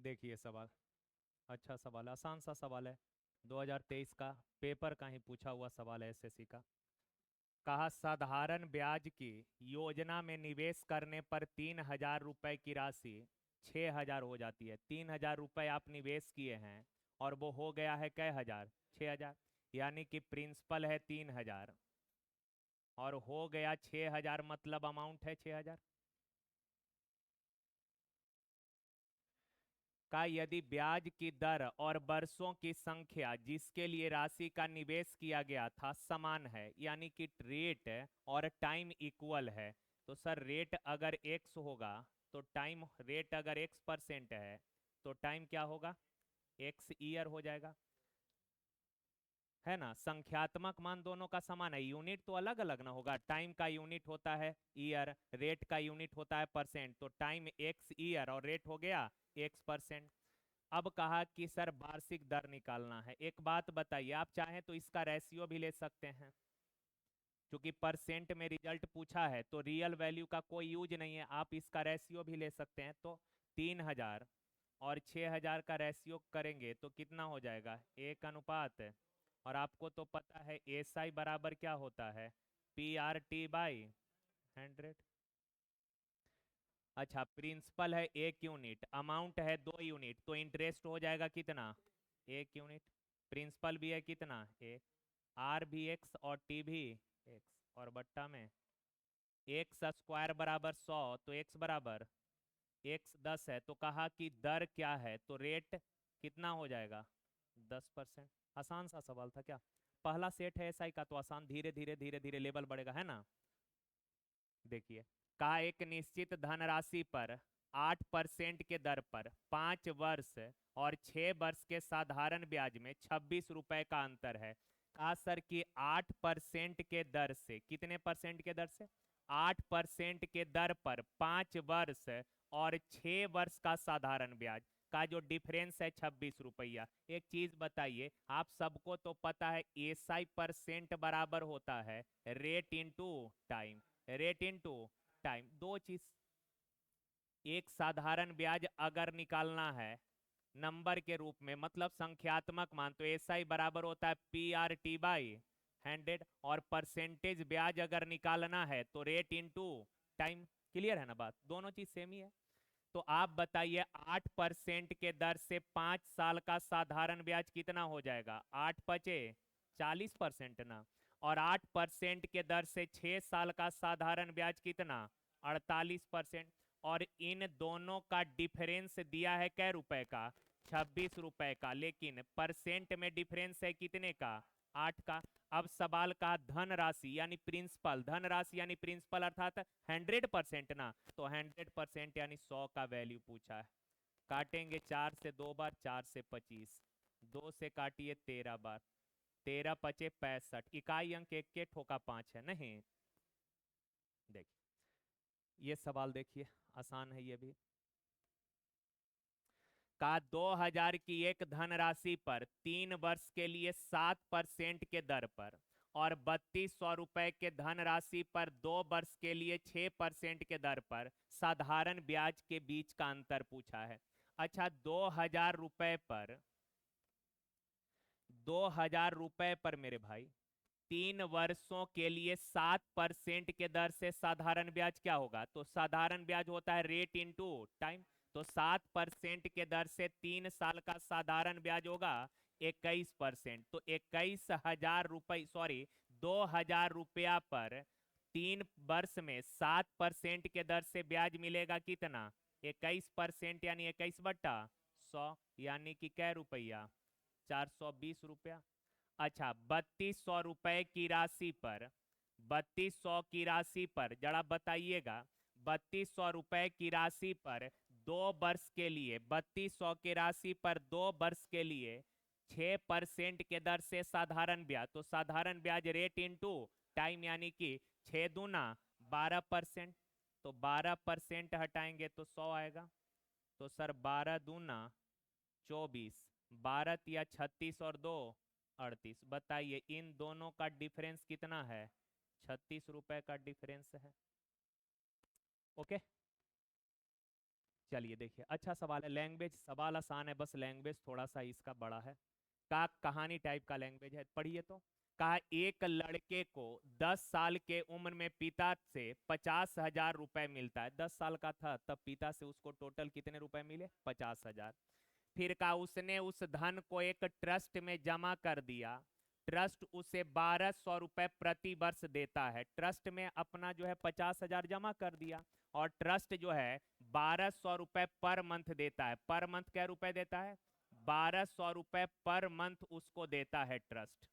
देखिए सवाल, अच्छा सवाल, आसान सा सवाल है, 2023 का पेपर का ही पूछा हुआ सवाल है, एसएससी का। कहा साधारण ब्याज की योजना में निवेश करने पर 3,000 रुपए की राशि 6,000 हो जाती है। 3,000 रुपए आप निवेश किए हैं और वो हो गया है कै हजार, 6,000। यानी कि प्रिंसिपल है 3,000 और हो गया 6,000, मतलब अमाउंट है 6,000 का। यदि ब्याज की दर और वर्षों की संख्या जिसके लिए राशि का निवेश किया गया था समान है, यानी कि रेट और टाइम इक्वल है, तो सर रेट अगर एक्स होगा तो टाइम, रेट अगर x% है तो टाइम क्या होगा, एक्स ईयर हो जाएगा, है ना। संख्यात्मक मान दोनों का समान है, यूनिट तो अलग अलग ना होगा। टाइम का यूनिट होता है ईयर, रेट का यूनिट होता है परसेंट, तो टाइम एक्स ईयर और रेट हो गया x%। अब कहा कि सर वार्षिक दर निकालना है। एक बात बताइए, आप चाहें तो इसका रेशियो भी ले सकते हैं, क्योंकि परसेंट में रिजल्ट पूछा है तो रियल वैल्यू का कोई यूज नहीं है, आप इसका रेशियो भी ले सकते हैं। तो 3,000 और 6,000 का रेशियो करेंगे तो कितना हो जाएगा, 1 अनुपात। और आपको तो पता है एस आई बराबर क्या होता है, PR/100। अच्छा, प्रिंसिपल है 1 यूनिट, अमाउंट है 2 यूनिट, तो इंटरेस्ट हो जाएगा कितना, 1 यूनिट। प्रिंसिपल भी है कितना, 1। आर भी एक्स और टी भी एक्स, और बट्टा में एक्स स्क्वायर बराबर 100, तो एक्स बराबर एक्स 10 है। तो कहा कि दर क्या है, तो रेट कितना हो जाएगा, 10%। आसान सा सवाल था क्या। पहला सेट है एसआई का, तो आसान, धीरे धीरे धीरे धीरे लेवल बढ़ेगा, है ना। देखिए, का एक निश्चित धनराशि पर 8% के दर पर 5 वर्ष और 6 वर्ष के साधारण ब्याज में 26 रुपए का अंतर है। कहा सर कि 8% के दर से, कितने परसेंट के दर से, 8% के दर पर 5 वर्ष और 6 वर्ष का साधारण ब्याज का जो डिफरेंस है 26 रुपया। एक चीज बताइए, आप सबको तो पता है एसआई परसेंट बराबर होता है rate into time, rate into time. दो चीज, एक साधारण ब्याज अगर निकालना है नंबर के रूप में, मतलब संख्यात्मक मान, तो एसआई बराबर होता है PR/100। और परसेंटेज ब्याज अगर निकालना है तो रेट इनटू टाइम। क्लियर है ना बात, दोनों चीज सेम ही है। तो आप बताइए 8% के दर से 5 साल का साधारण ब्याज कितना हो जाएगा, 8×5 = 40% ना। और 8% के दर से 6 साल का साधारण ब्याज कितना, 48%। और इन दोनों का डिफरेंस दिया है कै रुपए का, 26 रुपए का, लेकिन परसेंट में डिफरेंस है कितने का, 8 का। अब सवाल का धन राशि यानी प्रिंसिपल, धन राशि यानी प्रिंसिपल अर्थात 100% ना, तो 100% यानी 100 का वैल्यू पूछा है। काटेंगे 4 से 2 बार, 4 से 25, 2 से काटिए 13 बार, 13×5 = 65। इकाई अंक एक के ठोका 5 है नहीं। देखिए ये सवाल, देखिए आसान है ये भी। का 2,000 की एक धनराशि पर 3 वर्ष के लिए 7% के दर पर और 3,200 रुपए के धनराशि पर 2 वर्ष के लिए 6% के दर पर साधारण ब्याज के बीच का अंतर पूछा है। अच्छा, 2,000 रुपए पर मेरे भाई 3 वर्षों के लिए 7% के दर से साधारण ब्याज क्या होगा, तो साधारण ब्याज होता है रेट इनटू टाइम। तो 7% के दर से 3 साल का साधारण ब्याज होगा 21%। तो 21,000 रुपये, सॉरी 2,000 रुपया पर 3 वर्ष में 7% के दर से ब्याज मिलेगा कितना, 21%, यानी 21/100, यानी कि कै रुपया, 420 रुपया। अच्छा, 3,200 रुपए की राशि पर, 3,200 की राशि पर जरा बताइएगा, 3,200 रुपए की राशि पर 2 वर्ष के लिए, 3,200 की राशि पर 2 वर्ष के लिए 6% के दर से साधारण ब्याज, तो साधारण ब्याज रेट इनटू टाइम, यानी कि 6×2 = 12%। तो 12% हटाएंगे तो 100 आएगा। तो सर 12×2 = 24, 12×3 = 36 और 2 38। बताइए इन दोनों का डिफरेंस कितना है, 36 रुपए का डिफरेंस है। ओके, चलिए देखिए, अच्छा सवाल है। लैंग्वेज सवाल आसान है, बस लैंग्वेज थोड़ा सा इसका बड़ा है। का कहानी टाइप का लैंग्वेज है, पढ़िए तो। कहा एक लड़के को 10 साल के उम्र में पिता से 50,000 रुपए मिलता है। 10 साल का था तब पिता से उसको टोटल कितने रुपए मिले? 50,000। फिर कहा उसने उस धन को एक ट्रस्ट में जमा कर दिया। ट्रस्ट उसे 1,200 रुपए प्रति वर्ष देता है। ट्रस्ट में अपना जो है 50,000 जमा कर दिया, और ट्रस्ट जो है 1,200 रुपए पर मंथ देता है। पर मंथ क्या रुपए देता है? 1,200 रुपए पर मंथ उसको देता है ट्रस्ट।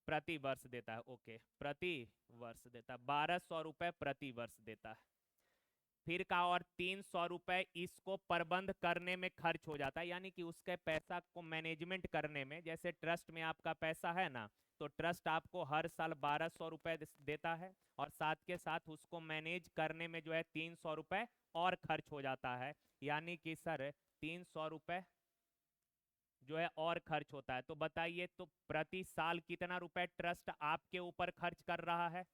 प्रति वर्ष देता है, ओके, प्रति वर्ष देता है, 1,200 रुपए प्रति वर्ष देता है। फिर का और 300 रुपए इसको प्रबंध करने में खर्च हो जाता है, यानी कि उसके पैसा को मैनेजमेंट करने में। जैसे ट्रस्ट में आपका पैसा है ना, तो ट्रस्ट आपको हर साल 1,200 रुपए देता है, और साथ के साथ उसको मैनेज करने में जो है 300 रुपए और खर्च हो जाता है। यानी कि सर 300 रुपए जो है और खर्च होता है। तो बताइए, तो प्रति साल कितना रुपए ट्रस्ट आपके ऊपर खर्च कर रहा है?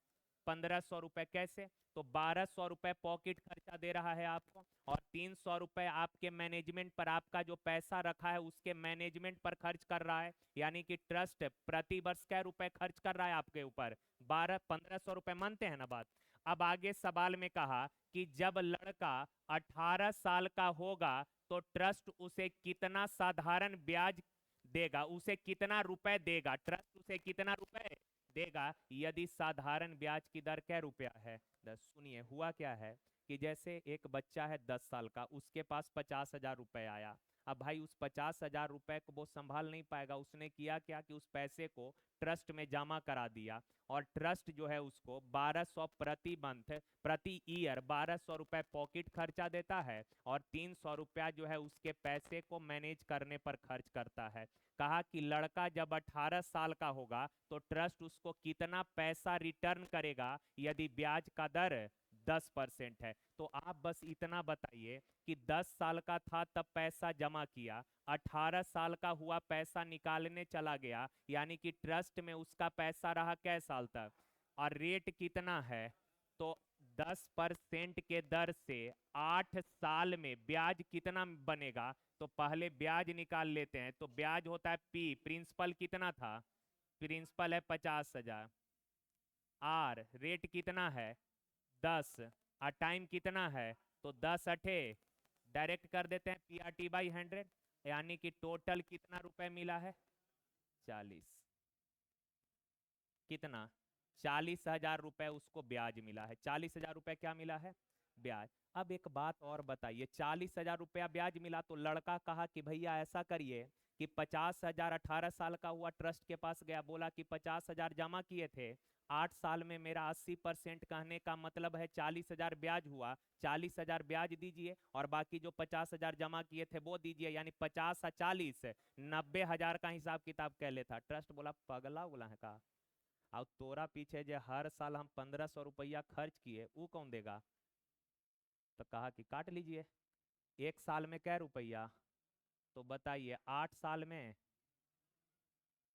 1,500 रुपए। कैसे? तो 1,200 रुपए पॉकेट खर्चा दे रहा है आपको, और 300 रुपए आपके मैनेजमेंट पर, आपका जो पैसा रखा है उसके मैनेजमेंट पर खर्च कर रहा है। यानी कि ट्रस्ट प्रति वर्ष क्या रुपए खर्च कर रहा है आपके ऊपर? 1,500 रुपए। मानते हैं ना बात? अब आगे सवाल में कहा कि जब लड़का 18 साल का होगा तो ट्रस्ट उसे कितना साधारण ब्याज देगा? उसे कितना रुपए देगा? ट्रस्ट उसे कितना रुपए देगा यदि साधारण ब्याज की दर क्या रुपया है? 10। सुनिए हुआ क्या है कि जैसे एक बच्चा है 10 साल का, उसके पास 50,000 रुपए आया। अब भाई उस 50,000 रुपए को वो संभाल नहीं पाएगा। उसने किया क्या कि उस पैसे को ट्रस्ट में जमा करा दिया, और ट्रस्ट जो है उसको 1,200 प्रति मंथ, प्रति ईयर 1,200 रुपए पॉकेट खर्चा देता है, और 300 रुपया जो है उसके पैसे को मैनेज करने पर खर्च करता है। कहा कि लड़का जब 18 साल का होगा तो ट्रस्ट उसको कितना पैसा रिटर्न करेगा यदि ब्याज का दर 10% है? तो आप बस इतना बताइए कि 10 साल का था तब पैसा जमा किया, 18 साल का हुआ पैसा निकालने चला गया, यानी कि ट्रस्ट में उसका पैसा रहा कै साल तक, और रेट कितना है? तो 10% के दर से 8 साल में ब्याज कितना बनेगा? तो पहले ब्याज निकाल लेते हैं। तो ब्याज होता है पी, प्रिंसिपल कितना था? प्रिंसिपल है 50,000। आर रेट कितना है? 10। और टाइम कितना है? तो 10 × डायरेक्ट कर देते हैं PRT/100, यानी कि टोटल कितना रुपए मिला है? 40। कितना? 40,000 रुपए उसको ब्याज मिला है। 40,000 रुपए क्या मिला है? ब्याज। अब एक बात और बताइए, 40,000 रुपया ब्याज मिला तो लड़का कहा कि भैया ऐसा करिए कि 50,000 18 साल का हुआ, ट्रस्ट के पास गया, बोला कि 50,000 जमा किए थे, 8 साल में मेरा 80%, कहने का मतलब है 40,000 ब्याज हुआ, 40,000 ब्याज दीजिए और बाकी जो 50,000 जमा किए थे वो दीजिए, यानी 50 और 40 90,000 का हिसाब किताब कह लेता। ट्रस्ट बोला पगला उगला है का? और तोरा पीछे जो हर साल हम 1,500 रुपया खर्च किए वो कौन देगा? तो कहा कि काट लीजिए। एक साल में क्या रुपया? तो बताइए, 8 साल में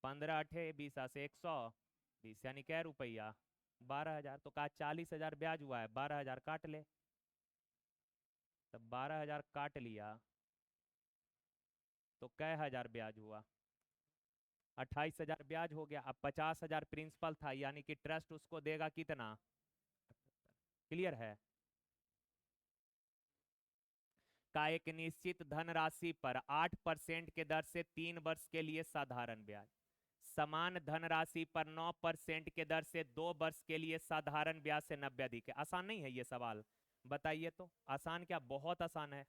15 × 20 से 120, यानी क्या रुपया? 12,000। तो कहा 40,000 ब्याज हुआ है, 12,000 काट ले। तब 12,000 काट लिया तो कै हजार ब्याज हुआ? 28,000 ब्याज हो गया। अब 50,000 प्रिंसिपल था, यानी कि ट्रस्ट उसको देगा कितना? क्लियर है? का एक निश्चित धनराशि पर 8% के दर से 3 वर्ष के लिए साधारण ब्याज, समान धनराशि पर 9% के दर से 2 वर्ष के लिए साधारण ब्याज से 90 अधिक है। आसान नहीं है ये सवाल? बताइए तो। आसान क्या? बहुत आसान है।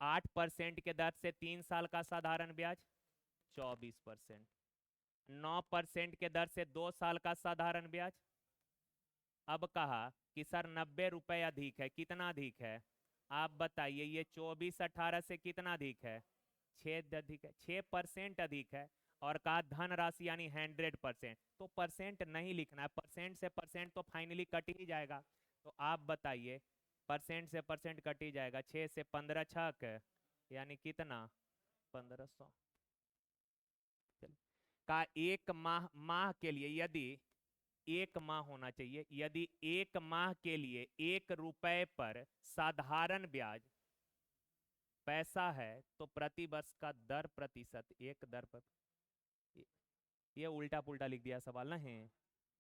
8% के दर से 3 साल का साधारण ब्याज 24%, 9% के दर से 2 साल का साधारण ब्याज। अब कहा कि सर 90 रुपए अधिक है, कितना अधिक है? आप बताइए, ये 24 18 से कितना अधिक है? 6 अधिक है, 6% अधिक है। और कहा धन राशि यानी 100%, तो परसेंट नहीं लिखना है, परसेंट से परसेंट तो फाइनली कट ही जाएगा। तो आप बताइए, परसेंट से परसेंट कट ही जाएगा। 6 से 15 छक, यानी कितना? 1,500। का एक माह के लिए यदि एक माह होना चाहिए। यदि एक माह के लिए 1 रुपए पर साधारण ब्याज पैसा है तो प्रति वर्ष का दर प्रतिशत एक दर पर। ये उल्टा पुल्टा लिख दिया सवाल नहीं।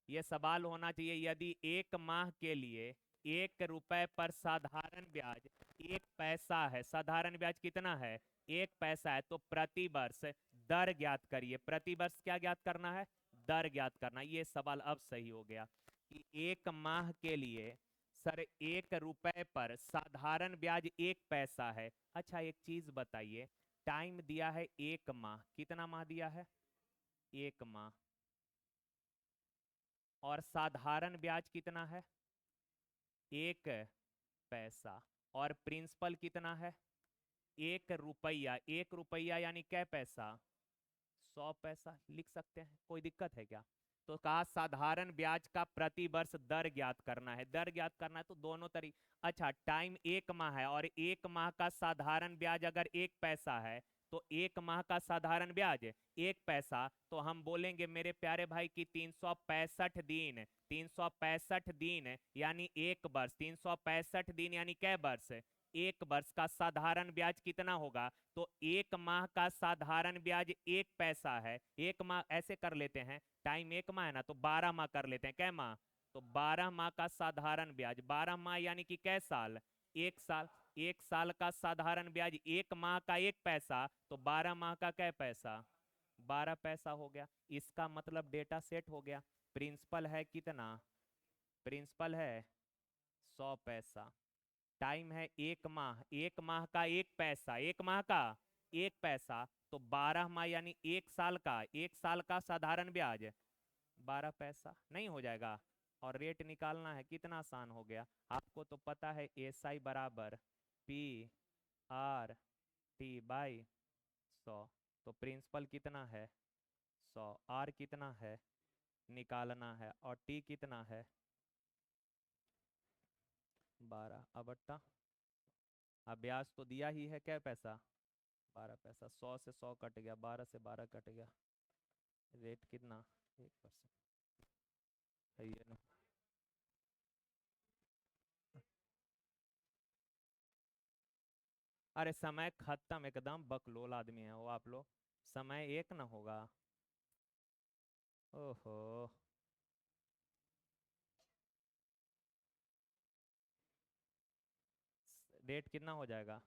ये सवाल होना चाहिए यदि एक माह के लिए 1 रुपए पर साधारण ब्याज 1 पैसा है। साधारण ब्याज कितना है? 1 पैसा है। तो प्रति वर्ष दर ज्ञात करिए। प्रति वर्ष क्या ज्ञात करना है? दर ज्ञात करना। ये सवाल अब सही हो गया कि एक माह के लिए सर 1 रुपए पर साधारण ब्याज 1 पैसा है। अच्छा एक चीज बताइए, टाइम दिया है 1 माह, कितना माह दिया है? 1 माह। और साधारण ब्याज कितना है? 1 पैसा। और प्रिंसिपल कितना है? 1 रुपया। 1 रुपया यानी क्या पैसा? 100 पैसा। लिख सकते हैं, कोई दिक्कत है क्या? तो कहा साधारण ब्याज का प्रति वर्ष दर ज्ञात करना है। दर ज्ञात करना है तो दोनों तरीके। अच्छा टाइम 1 माह है और 1 माह का साधारण ब्याज अगर 1 पैसा है तो 1 माह का साधारण ब्याज 1 पैसा। तो हम बोलेंगे मेरे प्यारे भाई कि 365 दिन, 365 दिन यानी 1 वर्ष। 365 दिन यानी क्या वर्ष? 1 वर्ष का साधारण ब्याज कितना होगा? तो 1 माह का साधारण ब्याज 1 पैसा है। 1 माह ऐसे कर लेते हैं, टाइम 1 माह है ना, तो 12 माह कर लेते हैं। क्या माह? तो 12 माह का साधारण ब्याज। 12 माह यानी कि कै साल? 1 साल। 1 साल का साधारण ब्याज 1 माह का 1 पैसा, तो 12 माह का कै पैसा? 12 पैसा हो गया। इसका मतलब डेटा सेट हो गया। प्रिंसिपल है कितना? प्रिंसिपल है 100 पैसा। टाइम है 1 माह। 1 माह का 1 पैसा। 1 माह का 1 पैसा, तो 12 माह यानी 1 साल का। 1 साल का साधारण ब्याज 12 पैसा। नहीं हो जाएगा? और रेट निकालना है, कितना आसान हो गया। आपको तो पता है SI बराबर PR/T/100। तो प्रिंसिपल कितना है? 100। R कितना है? निकालना है। और T कितना है? 12। अब बट्टा अब ब्याज तो दिया ही है, क्या पैसा? 12 पैसा। 100 से 100 कट गया, 12 से 12 कट गया। रेट कितना? 1%। है ये ना? अरे समय खत्म, एकदम बकलोल आदमी है वो आप लोग। समय एक ना होगा। ओहो। रेट कितना हो जाएगा?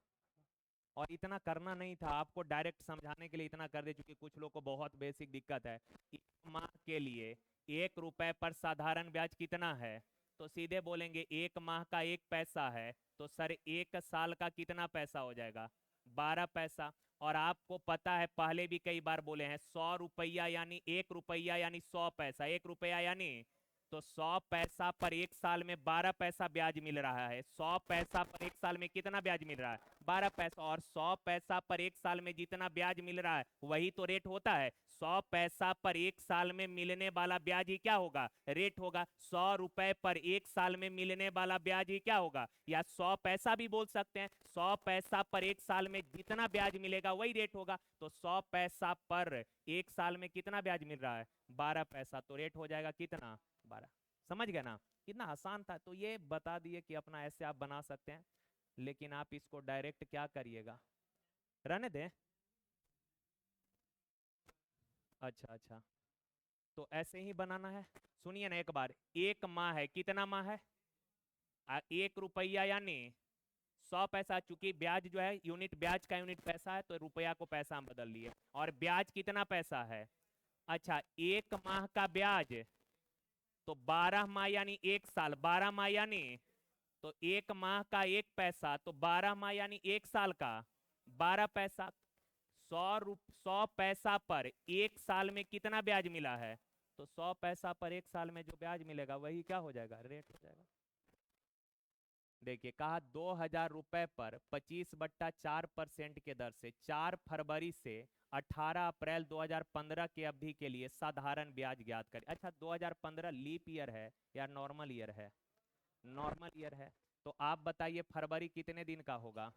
और इतना करना नहीं था आपको, डायरेक्ट समझाने के लिए इतना कर दे, चूंकि कुछ लोग को बहुत बेसिक दिक्कत है। 1 माह के लिए 1 रुपए पर साधारण ब्याज कितना है? तो सीधे बोलेंगे 1 माह का 1 पैसा है, तो सर 1 साल का कितना पैसा हो जाएगा? 12 पैसा। और आपको पता है पहले भी कई बार बोले हैं 100 रुपया यानी 1 रुपया यानी 100 पैसा। 1 रुपया यानी, तो 100 पैसा पर 1 साल में 12 पैसा ब्याज मिल रहा है। 100 पैसा पर 1 साल में कितना ब्याज मिल रहा है? 12 पैसा। और 100 पैसा पर 1 साल में जितना ब्याज मिल रहा है वही तो रेट होता है। 100 पैसा पर 1 साल में मिलने वाला ब्याज ही क्या होगा? रेट होगा। 100 रुपए पर 1 साल में मिलने वाला ब्याज ही क्या होगा? या 100 पैसा भी बोल सकते हैं। 100 पैसा पर 1 साल में जितना ब्याज मिलेगा वही रेट होगा। तो 100 पैसा पर 1 साल में कितना ब्याज मिल रहा है? 12 पैसा। तो रेट हो जाएगा कितना? 12। समझ गए ना? कितना आसान था। तो ये बता दिए कि अपना ऐसे आप बना सकते हैं, लेकिन आप इसको डायरेक्ट क्या करिएगा, रहने दें। अच्छा अच्छा, तो ऐसे ही बनाना है। सुनिए ना एक बार। 1 माह है, कितना माह है? 1 रुपया यानी 100 पैसा। चूंकि ब्याज जो है यूनिट, ब्याज का यूनिट पैसा है, तो रुपया को पैसा हम बदल लिए। और ब्याज कितना पैसा है? अच्छा 1 माह का ब्याज, तो 12 माह यानी 1 साल। 12 माह यानी, तो 1 माह का 1 पैसा, तो 12 माह यानी 1 साल का 12 पैसा। 100 पैसा पर 1 साल में कितना ब्याज मिला है? तो 100 पैसा पर 1 साल में जो ब्याज मिलेगा वही क्या हो जाएगा? रेट हो जाएगा। देखिए कहा 2,000 रुपए पर 25/4% के दर से 4 फरवरी से 18 अप्रैल 2015 की अवधि के लिए साधारण ब्याज ज्ञात करें। अच्छा 2015 लीप ईयर है या नॉर्मल ईयर है? नॉर्मल ईयर है। तो आप बताइए फरवरी कितने दिन का होगा?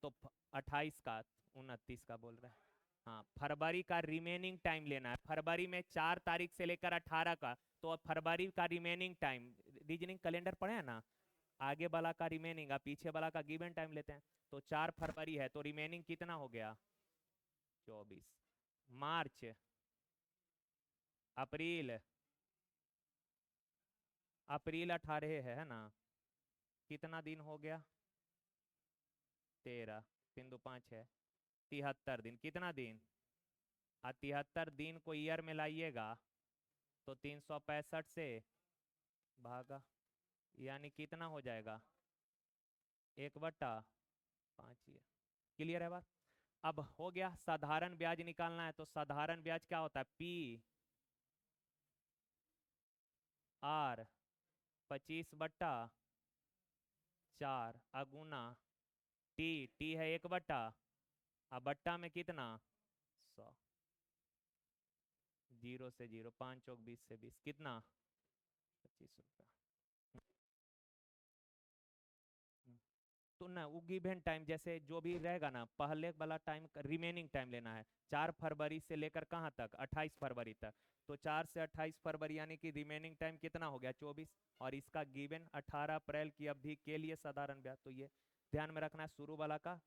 तो 28 का, 29 का बोल रहे हैं। हाँ, फरवरी का रिमेनिंग टाइम लेना है। फरवरी में 4 तारीख से लेकर 18 का, तो अब फरवरी का रिमेनिंग टाइम, रीजनिंग कैलेंडर पढ़े हैं ना, आगे वाला का रिमेनिंग और पीछे वाला का गिवन टाइम लेते हैं। तो 4 फरवरी है, तो रिमेनिंग कितना हो गया? 24। मार्च, अप्रैल, अप्रैल 18 है ना, कितना दिन हो गया? 13, 3 2 5 है, 73 दिन। कितना दिन? 73 दिन को ईयर में लाइएगा तो 365 से भागा, यानी कितना हो जाएगा? 1/5 ईयर। क्लियर है बात? अब हो गया। साधारण ब्याज निकालना है, तो साधारण ब्याज क्या होता है? PR 25/4 अगुना टी है 1/, अब बट्टा में कितना? 100। 0 से 0, 5 चौक 20 से 20, कितना? 25 रुपया। तो ना वो गिवन टाइम जैसे जो भी रहेगा ना, पहले वाला टाइम रिमेनिंग टाइम लेना है। 4 फरवरी से लेकर कहाँ तक? 28 फरवरी तक। तो 4 से 28 फरवरी यानी कि रिमेनिंग टाइम कितना हो गया? 24। और इसका गिवन 18 अप्रैल की अवधि के लिए साधारण ब्याज। तो ये ध्यान में रखना है, शुरू वाला का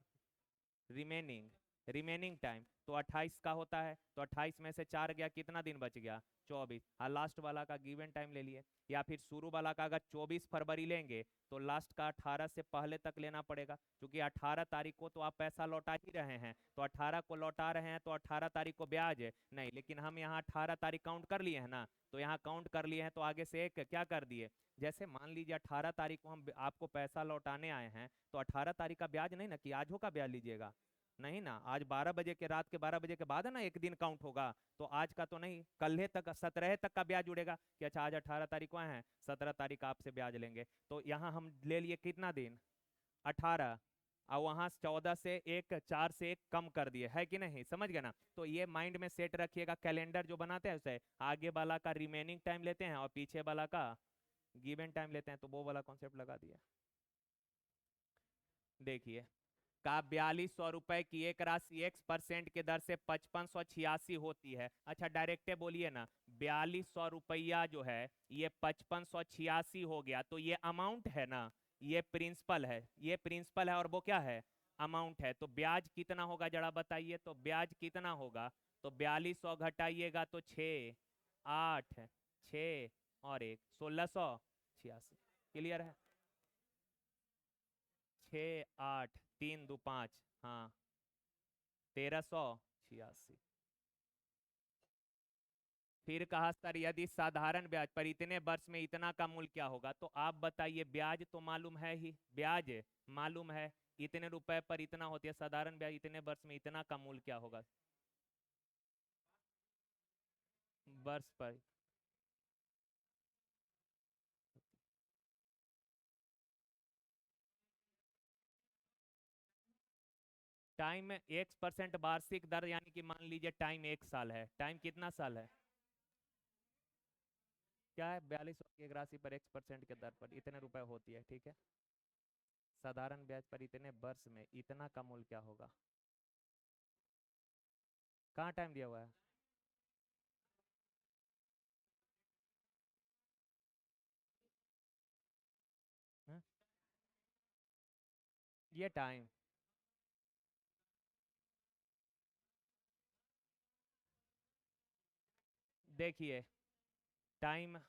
रिमेनिंग, रिमेनिंग टाइम तो 28 का होता है, तो 28 में से 4 गया, कितना दिन बच गया? 24। और लास्ट वाला का गिवन टाइम ले लिए। या फिर शुरू वाला का अगर 24 फरवरी लेंगे तो लास्ट का 18 से पहले तक लेना पड़ेगा, क्योंकि 18 तारीख को तो आप पैसा लौटा ही रहे हैं, तो 18 को लौटा रहे हैं, तो 18 तारीख को ब्याज नहीं, लेकिन हम यहाँ 18 तारीख काउंट कर लिए हैं ना, तो यहाँ काउंट कर लिए हैं, तो आगे से एक क्या कर दिए, जैसे मान लीजिए 18 तारीख को हम आपको पैसा लौटाने आए हैं, तो 18 तारीख का ब्याज नहीं ना कि आज हो का ब्याज लीजिएगा, नहीं ना, आज 12 बजे के, रात के 12 बजे के बाद है ना एक दिन काउंट होगा, तो आज का तो नहीं, कल तक 17 तक का ब्याज जुड़ेगा कि अच्छा आज 18 तारीख को आए हैं, 17 तारीख आपसे ब्याज लेंगे। तो यहाँ हम ले लिए कितना दिन? 18। और वहां 14 से एक, 4 से एक कम कर दिए, है कि नहीं? समझ गए ना? तो ये माइंड में सेट रखिएगा, कैलेंडर जो बनाते हैं उसे आगे वाला का रिमेनिंग टाइम लेते हैं और पीछे वाला का गिवन टाइम लेते हैं, तो वो वाला कॉन्सेप्ट लगा दिया। देखिए, का 4200 रुपए की एक राशि X% के दर से 5586 होती है। अच्छा डायरेक्टे बोलिए ना, 4200 रुपया जो है ये 5586 हो गया, तो ये अमाउंट है ना, ये प्रिंसिपल है, ये प्रिंसिपल है, और वो क्या है? अमाउंट है। तो ब्याज कितना होगा जरा बताइए, तो ब्याज कितना होगा? तो 4200 घटाइएगा तो 6, 8, 6 और 1, 1686। क्लियर है? 6 8 3 2 5, हाँ, 1386। फिर कहा सर यदि साधारण ब्याज पर इतने वर्ष में इतना का मूल्य क्या होगा, तो आप बताइए, ब्याज तो मालूम है ही, ब्याज मालूम है, इतने रुपए पर इतना होती है, साधारण ब्याज इतने वर्ष में इतना का मूल्य क्या होगा? वर्ष पर टाइम 1% वार्षिक दर, यानी कि मान लीजिए टाइम 1 साल है, टाइम कितना साल है? क्या है? 4200 की एक राशि पर 1% के दर पर इतने रुपए होती है, ठीक है। साधारण ब्याज पर इतने वर्ष में इतना का मूल्य क्या होगा? कहाँ टाइम दिया हुआ है? हाँ? ये टाइम, देखिए टाइम,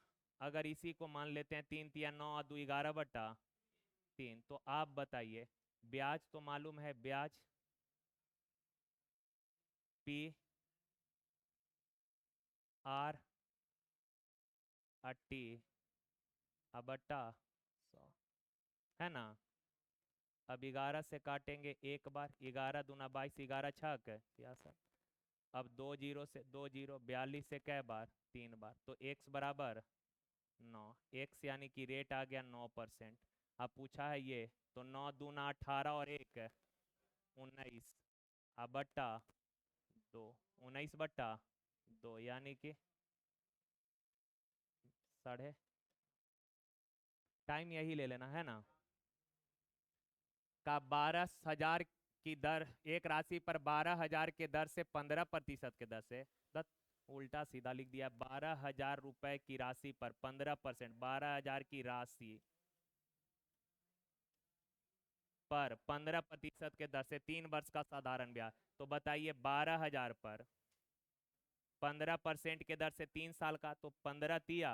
अगर इसी को मान लेते हैं 3 3 9 2 11/3, तो आप बताइए, ब्याज तो मालूम है, ब्याज PR 80 बट्टा 100, है ना। अब 11 से काटेंगे एक बार, 11 दूना 22, 11 छक 63। अब 2 जीरो से 2 जीरो, 42 से कै बार? 3 बार, तो x बराबर 9, x यानी कि रेट आ गया 9%। अब पूछा है ये, तो 9 दूना 18 और 1 19, अब बट्टा 2, 19/2, यानी कि साढ़े, टाइम यही ले लेना है ना, का 12,000 की दर, एक राशि पर 12,000 के दर से 15% के दर से, उल्टा सीधा लिख दिया, 12,000 रुपए की राशि पर 15%, 12,000 की राशि पर 15% के दर से 3 वर्ष का साधारण ब्याज। तो बताइए 12,000 पर 15% के दर से 3 साल का, तो 15 तिया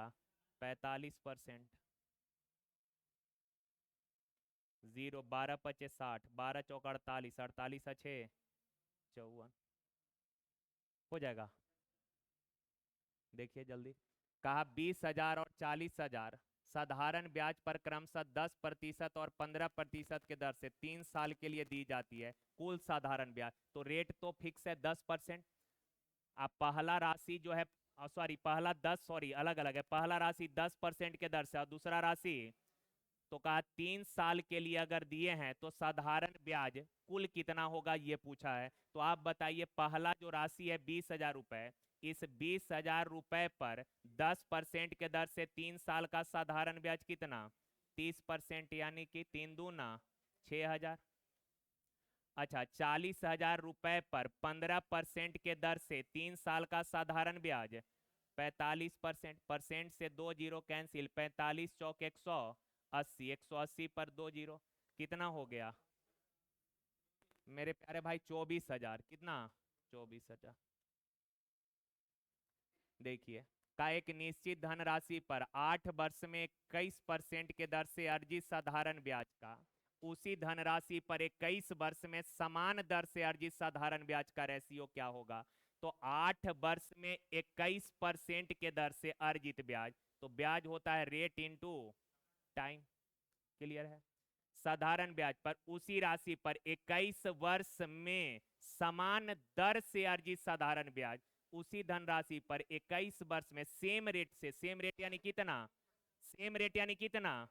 45%, 0, 12 × 5 = 60, 12 × 4 = 48, 48 × 6 = 54, हो जाएगा। देखिए जल्दी, कहा 20,000 और 40,000 साधारण ब्याज पर क्रमशः 10% और 15% के दर से 3 साल के लिए दी जाती है कुल साधारण ब्याज। तो रेट तो फिक्स है 10%। अब पहला राशि जो है, सॉरी पहला 10, सॉरी अलग अलग है, पहला राशि 10% के दर से और दूसरा राशि, तो कहा 3 साल के लिए अगर दिए हैं तो साधारण ब्याज कुल कितना होगा ये पूछा है। तो आप बताइए पहला जो राशि है 20,000 रुपए, इस 20,000 रुपए पर 10% के दर से 3 साल का साधारण ब्याज कितना, 30%, यानी कि 3 दूना 6,000। अच्छा, 40,000 रुपए पर 15% के दर से 3 साल का साधारण ब्याज 45%, परसेंट से 2 जीरो कैंसिल, 45 चौक 180, 180 पर 2 जीरो, कितना हो गया मेरे प्यारे भाई, 24,000। कितना, 24,000। देखिए, का एक निश्चित धनराशि पर 8 वर्ष में 21% के दर से अर्जित साधारण ब्याज का उसी धनराशि पर 21 वर्ष में समान दर से अर्जित साधारण ब्याज का रेशियो क्या होगा। तो 8 वर्ष में 21% के दर से अर्जित ब्याज, तो ब्याज होता है रेट इनटू टाइम। क्लियर है। साधारण ब्याज पर उसी राशि पर 21 वर्ष में समान दर से अर्जित साधारण ब्याज, उसी धनराशि पर 21 वर्ष में सेम रेट से, सेम रेट यानी कितना, सेम रेट यानी कितना,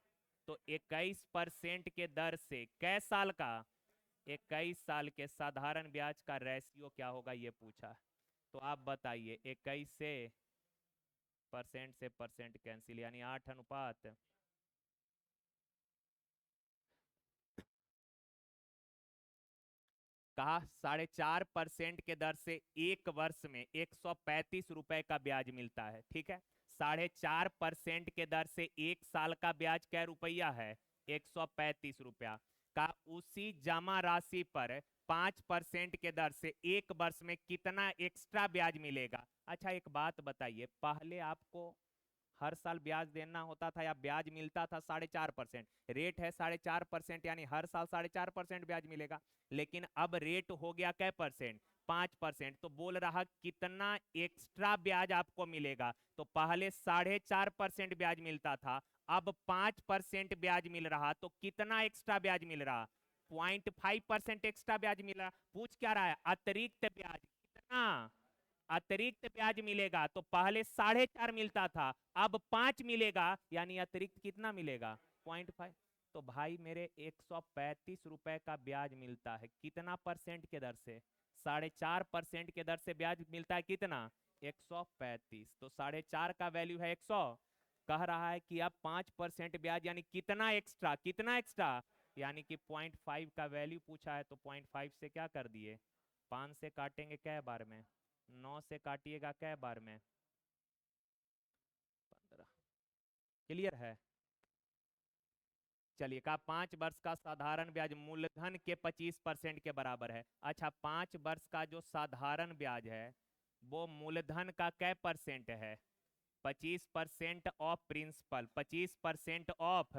तो 21% के दर से कै साल का, 21 साल के साधारण ब्याज का रेशियो क्या होगा ये पूछा है। तो आप बताइए 21 से परसेंट कैंसिल, यानी 8 अनुपात, कहा 4.5% के दर से एक वर्ष में 135 रुपए का ब्याज मिलता है। ठीक है, 4.5% के दर से 1 साल का ब्याज क्या रुपया है, 135 रुपया का उसी जमा राशि पर 5% के दर से एक वर्ष में कितना एक्स्ट्रा ब्याज मिलेगा। अच्छा एक बात बताइए, पहले आपको हर साल ब्याज देना होता था या ब्याज मिलता था 4.5%, रेट है 4.5%, यानी हर साल 4.5% ब्याज मिलेगा। लेकिन अब रेट हो गया कै परसेंट, 5%। तो बोल रहा कितना एक्स्ट्रा ब्याज आपको मिलेगा। तो पहले 4.5% ब्याज मिलता था, अब 5% ब्याज मिल रहा, तो कितना एक्स्ट्रा ब्याज मिल रहा, 0.5% एक्स्ट्रा ब्याज मिल रहा। पूछ क्या रहा है, अतिरिक्त ब्याज कितना, अतिरिक्त ब्याज मिलेगा। तो पहले 4.5 मिलता था, अब 5 मिलेगा, यानी अतिरिक्त कितना मिलेगा, 0.5। तो भाई मेरे 135 रुपए का ब्याज मिलता है, कितना परसेंट के दर से, 4.5% के दर से ब्याज मिलता है, कितना, 135। तो 4.5 का वैल्यू है 100, कह रहा है कि अब 5% ब्याज, यानी कितना एक्स्ट्रा, कितना एक्स्ट्रा, यानी कि 0.5 का वैल्यू पूछा है। तो 0.5 से क्या कर दिए, 5 से काटेंगे कै बार में, 9 से काटिएगा कै बार में, 15। क्लियर है। चलिए, का 5 वर्ष का साधारण ब्याज मूलधन के 25% के बराबर है। अच्छा, 5 वर्ष का जो साधारण ब्याज है वो मूलधन का कै परसेंट है, 25% ऑफ प्रिंसिपल, 25% ऑफ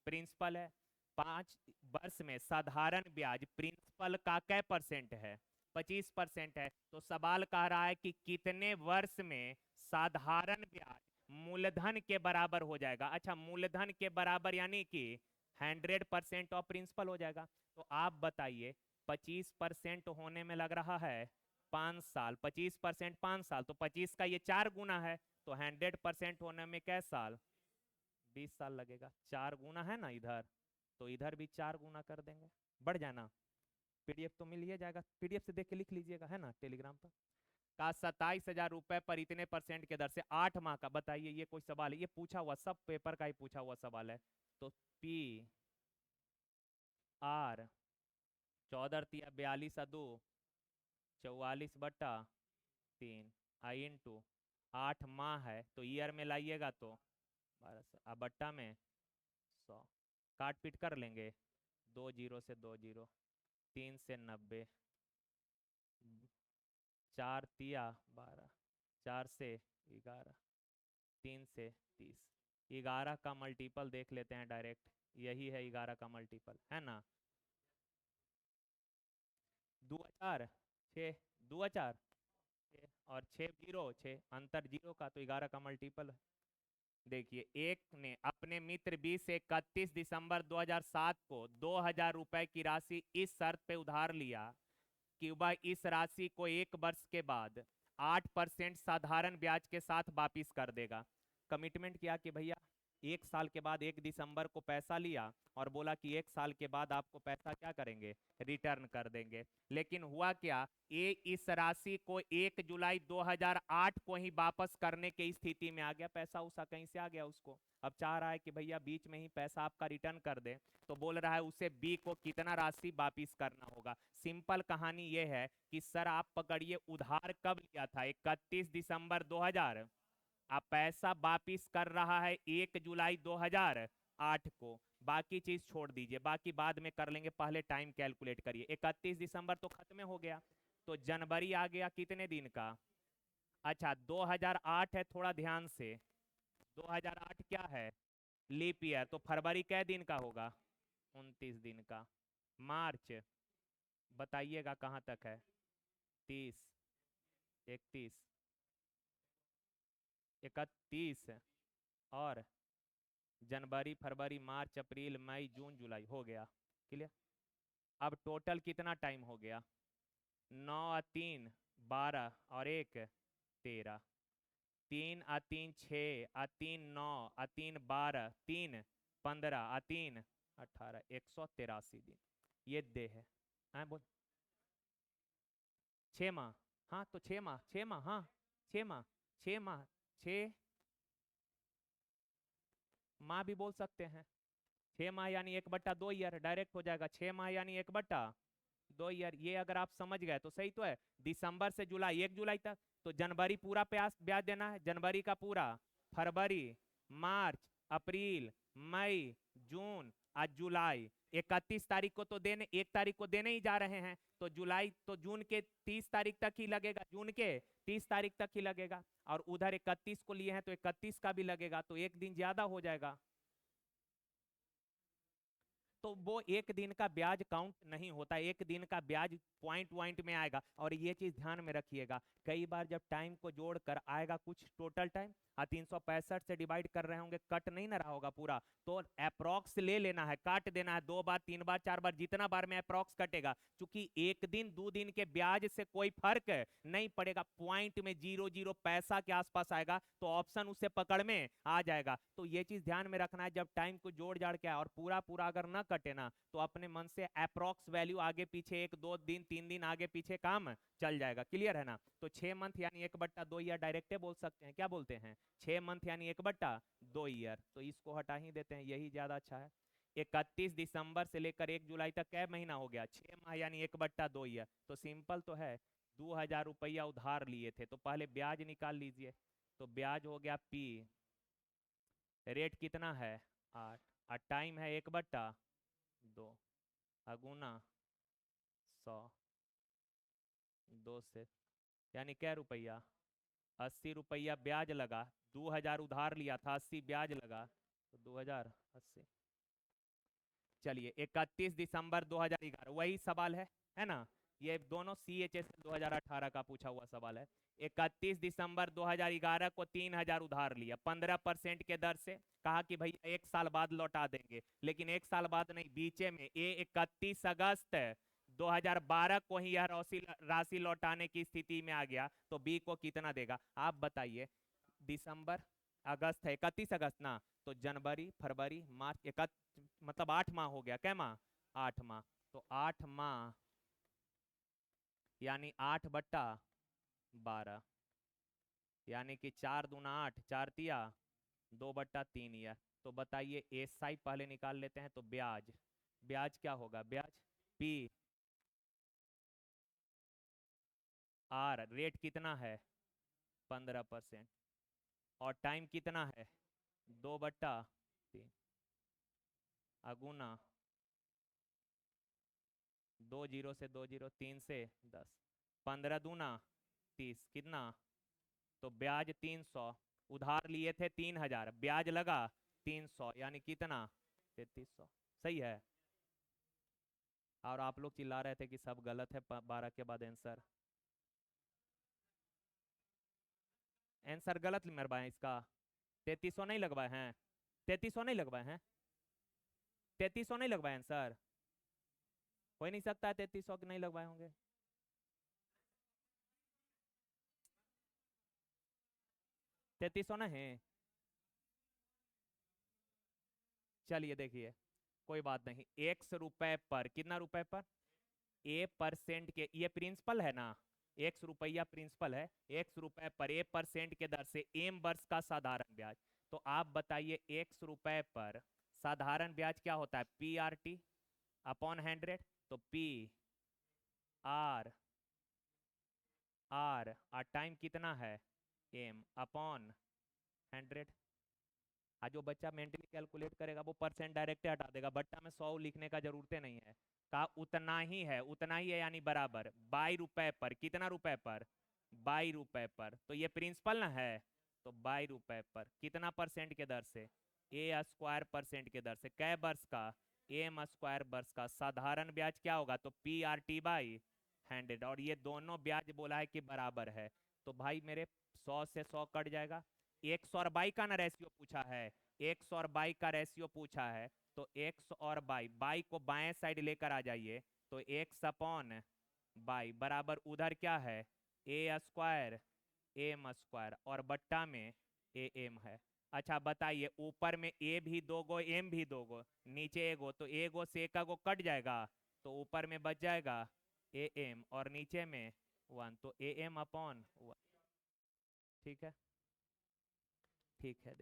प्रिंसिपल है। 5 वर्ष में साधारण ब्याज प्रिंसिपल का कै परसेंट है, 25% है। तो सवाल कह रहा है कि कितने वर्ष में साधारण ब्याज मूलधन के बराबर हो जाएगा। अच्छा, मूलधन के बराबर यानी कि 100% ऑफ प्रिंसिपल हो जाएगा। तो आप बताइए 25% होने में लग रहा है 5 साल, 25% 5 साल, तो 25 का ये 4 गुना है, तो 100% होने में कै साल, 20 साल लगेगा। 4 गुना है ना इधर, तो इधर भी 4 गुना कर देंगे, बढ़ जाना। पीडीएफ तो मिल ही जाएगा, पीडीएफ से देख के लिख लीजिएगा, है ना, टेलीग्राम पर। का 27,000 रुपए पर इतने परसेंट के दर से 8 माह का, बताइए ये कोई सवाल है, ये पूछा हुआ, सब पेपर का ही पूछा हुआ सवाल है। तो पी आर 14 तिया 42 आ 2 44/3 आई इंटू 8 माह है तो ईयर में लाइएगा तो 1200 अब बट्टा में 100 काट पीट कर लेंगे 2 जीरो से 2 जीरो 3 से 90 4 तिया 12 4 से 11 3 से 30 11 का मल्टीपल देख लेते हैं डायरेक्ट यही है 11 का मल्टीपल है ना 2000 6 2000 और 6 जीरो 6 अंतर जीरो का तो 11 का मल्टीपल है। देखिए एक ने अपने मित्र 20 से 31 दिसंबर 2007 को 2000 रुपए की राशि इस शर्त पे उधार लिया कि वह इस राशि को 1 वर्ष के बाद 8% साधारण ब्याज के साथ वापिस कर देगा। कमिटमेंट किया कि भैया 1 साल के बाद 1 दिसंबर को पैसा लिया और बोला कि 1 साल के बाद आपको पैसा क्या करेंगे रिटर्न कर देंगे। लेकिन हुआ क्या ये इस राशि को 1 जुलाई 2008 को ही वापस करने की स्थिति में आ गया। पैसा उसा कहीं से आ गया उसको, अब चाह रहा है कि भैया बीच में ही पैसा आपका रिटर्न कर दे। तो बोल रहा है उसे बी को कितना राशि वापिस करना होगा। सिंपल कहानी ये है कि सर आप पकड़िए उधार कब लिया था 31 दिसंबर 2000, आप पैसा वापिस कर रहा है 1 जुलाई 2008 को। बाकी चीज छोड़ दीजिए, बाकी बाद में कर लेंगे, पहले टाइम कैलकुलेट करिए। 31 दिसंबर तो खत्म हो गया, तो जनवरी आ गया कितने दिन का। अच्छा 2008 है, थोड़ा ध्यान से 2008 क्या है लीप ईयर, तो फरवरी कै दिन का होगा 29 दिन का। मार्च बताइएगा कहाँ तक है 30 31 31 और जनवरी फरवरी मार्च अप्रैल मई जून जुलाई हो गया क्लियर। अब टोटल कितना टाइम हो गया 9 और 3 12 और 1 13 3 और 3 6 और 3 9 और 3 12 3 15 और 3 18 183 दिन ये दे है। हाँ बोल 6 माह, हाँ तो 6 माह 6 माह, हाँ 6 माह 6 माह 6 माह भी बोल सकते हैं। 6 माह यानी 1/2 ईयर डायरेक्ट हो जाएगा। 6 माह यानी 1/2 ईयर। ये अगर आप समझ गए तो सही तो है। दिसंबर से जुलाई 1 जुलाई तक, तो जनवरी पूरा ब्याज देना है, जनवरी का पूरा, फरवरी मार्च अप्रैल मई जून और जुलाई 31 तारीख को तो देने, 1 तारीख को देने ही जा रहे हैं, तो जुलाई तो जून के 30 तारीख तक ही लगेगा, जून के 30 तारीख तक ही लगेगा। और उधर 31 को लिए हैं तो 31 का भी लगेगा, तो एक दिन ज्यादा हो जाएगा। तो वो एक दिन का ब्याज काउंट नहीं होता, एक दिन का ब्याज पॉइंट में आएगा। और ये चीज ध्यान में रखिएगा, कई बार जब टाइम को जोड़कर आएगा कुछ टोटल टाइम 365 से डिवाइड कर रहे होंगे, कट नहीं ना रहा होगा पूरा, तो अप्रोक्स ले लेना है, काट देना है 2 बार 3 बार 4 बार, जितना बार में अप्रोक्स कटेगा। क्योंकि 1 दिन 2 दिन के ब्याज से कोई फर्क नहीं पड़ेगा, पॉइंट में 0 0 पैसा के आसपास आएगा तो ऑप्शन उससे पकड़ में आ जाएगा। तो ये चीज ध्यान में रखना है, जब टाइम को जोड़ जाड़ के और पूरा पूरा अगर ना कटे ना, तो अपने मन से अप्रोक्स वैल्यू आगे पीछे 1 2 दिन 3 दिन आगे पीछे काम चल जाएगा। क्लियर है ना। तो 6 मंथ यानी 1/2 ईयर डायरेक्टे बोल सकते हैं, क्या बोलते हैं 6 मंथ यानी 1/2 ईयर। तो इसको हटा ही देते हैं, यही ज्यादा अच्छा है। 31 दिसंबर से लेकर 1 जुलाई तक कै महीना हो गया 6 माह यानी 1/2 ईयर। तो सिंपल तो है, 2000 रुपया उधार लिए थे तो पहले ब्याज निकाल लीजिए। तो ब्याज हो गया पी, रेट कितना है 8 और टाइम है 1/2 अगुना 100 2 से यानी क्या रुपया 80 रुपया ब्याज लगा। 2000 उधार लिया था, 80 ब्याज लगा, तो 2080। चलिए 31 दिसंबर 2011 वही सवाल है ना। ये दोनों CHS 2018 का पूछा हुआ सवाल है। 31 दिसंबर 2011 को 3000 उधार लिया 15% के दर से, कहा कि भैया 1 साल बाद लौटा देंगे, लेकिन 1 साल बाद नहीं, बीचे में 31 अगस्त 2012 को ही यह राशि लौटाने की स्थिति में आ गया। तो बी को कितना देगा आप बताइए। दिसंबर अगस्त है 31 अगस्त ना, तो जनवरी फरवरी मार्च मतलब 8 माह हो गया, क्या माह 8 माह। तो 8 माह यानी 8/12 यानी कि 4 दूना 8 4 तिया 2/3 ईयर। तो बताइए एसआई पहले निकाल लेते हैं। तो ब्याज, ब्याज क्या होगा ब्याज पी आर रेट कितना है 15%, और टाइम कितना है 2/3, अगुना 2 जीरो से 2 जीरो, 3 से 10, 15 दूना 30, कितना, तो ब्याज 300, उधार लिए थे 3000, ब्याज लगा 300, यानी कितना 3300। सही है। और आप लोग चिल्ला रहे थे कि सब गलत है 12 के बाद आंसर। आंसर गलत मरवाए इसका। 3300 नहीं लगवाए हैं, 3300 नहीं लगवाए हैं, 3300 नहीं लगवाए आंसर। हो ही नहीं सकता है 3300 के नहीं लगवाए होंगे। तैतीस सौ ना है। चलिए देखिए, कोई बात नहीं, ₹100 पर, कितना रुपए पर, A% के, ये प्रिंसिपल है ना, ₹1 प्रिंसिपल है, ₹1 पर A% के दर से एम वर्ष का साधारण ब्याज। तो आप बताइए ₹100 पर साधारण ब्याज क्या होता है, PRT अपॉन 100, तो PR और टाइम कितना है M अपॉन 100। आज जो बच्चा मेंटली कैलकुलेट करेगा वो परसेंट डायरेक्ट हटा देगा, बट्टा में 100 लिखने का जरूरत नहीं है। का उतना ही है, उतना ही है यानी बराबर, ₹22 पर, कितना रुपए पर, ₹22 पर, तो ये प्रिंसिपल ना है, तो ₹22 पर कितना परसेंट के दर से, A² % के दर से, कै वर्ष का, M² वर्ष का, साधारण ब्याज क्या होगा, तो PRT/100, और ये दोनों ब्याज बोला है कि बराबर है, तो भाई मेरे 100 से 100 कट जाएगा। 100 और 22 का ना रेशियो पूछा है, 100 और 22 का रेशियो पूछा है, तो 100 और 22 को बाएं साइड लेकर आ जाइए, तो X/22 बराबर उधर क्या है, A² M², और बट्टा में AM है। अच्छा बताइए, ऊपर में A भी 2 गो, M भी 2 गो, नीचे एगो, तो एगो से एक गो कट जाएगा, तो ऊपर में बच जाएगा AM, और नीचे में 1, तो AM/1। ठीक है, ठीक है।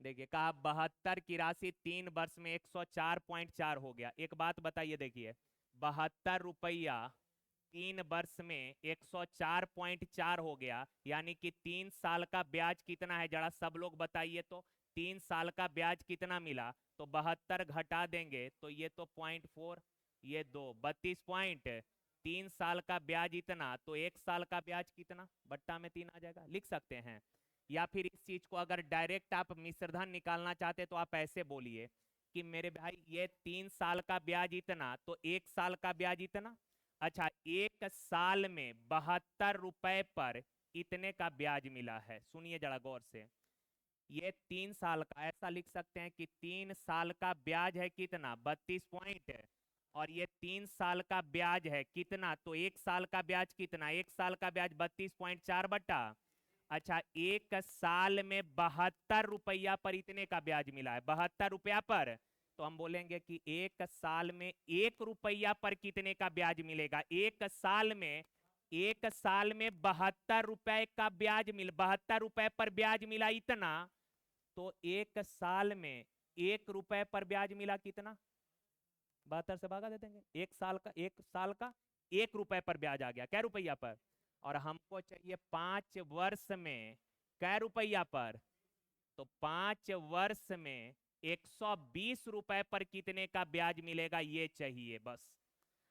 देखिए कहा 72 की राशि 3 वर्ष में 104.4 हो गया। एक बात बताइए, देखिए 72 रुपया 3 वर्ष में 104.4 हो गया, यानी कि 3 साल का ब्याज कितना है, जरा सब लोग बताइए तो, 3 साल का ब्याज कितना मिला, तो 72 घटा देंगे तो ये तो 0.4, ये 2, 32.3 साल का ब्याज इतना, तो 1 साल का ब्याज कितना, बट्टा में 3 आ जाएगा, लिख सकते हैं। या फिर इस चीज को अगर डायरेक्ट आप मिश्रधन निकालना चाहते तो आप ऐसे बोलिए कि मेरे भाई ये 3 साल का ब्याज इतना, तो 1 साल का ब्याज इतना। अच्छा, 1 साल में 72 रुपए पर इतने का ब्याज मिला है, सुनिए जरा गौर से, ये 3 साल का, ऐसा लिख सकते हैं कि 3 साल का ब्याज है कितना, 32 पॉइंट, और ये 3 साल का ब्याज है कितना, तो 1 साल का ब्याज कितना, 1 साल का ब्याज 32.4 बटा, अच्छा 1 साल में 72 रुपया पर इतने का ब्याज मिला है, 72 रुपया पर, तो हम बोलेंगे कि 1 साल में 1 रुपया पर कितने का ब्याज मिलेगा, 1 साल में 72 रुपए का ब्याज 72 रुपए पर ब्याज मिला इतना, तो 1 साल में 1 रुपए पर ब्याज मिला कितना, 72 से भागा दे देंगे, 1 साल का 1 रुपए पर ब्याज आ गया, क्या रुपया पर, और हमको चाहिए 5 वर्ष में कै रुपया पर, तो 5 वर्ष में 120 रुपए पर कितने का ब्याज मिलेगा ये चाहिए बस।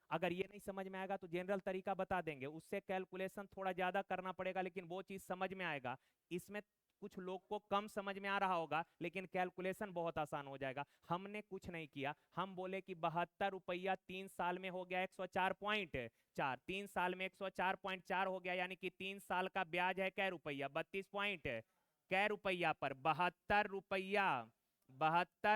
अगर ये नहीं समझ में आएगा तो जनरल तरीका बता देंगे, उससे कैलकुलेशन थोड़ा ज्यादा करना पड़ेगा, लेकिन वो चीज समझ में आएगा। इसमें कुछ लोग को कम समझ में आ रहा होगा, लेकिन कैलकुलेशन बहुत आसान हो जाएगा। हमने कुछ नहीं किया, हम बोले कि 72 रुपया 3 साल में हो गया 104.4, 3 साल में 104.4 हो गया, यानी कि 3 साल का ब्याज है कै रुपया, 32 पॉइंट कै रुपया पर, 72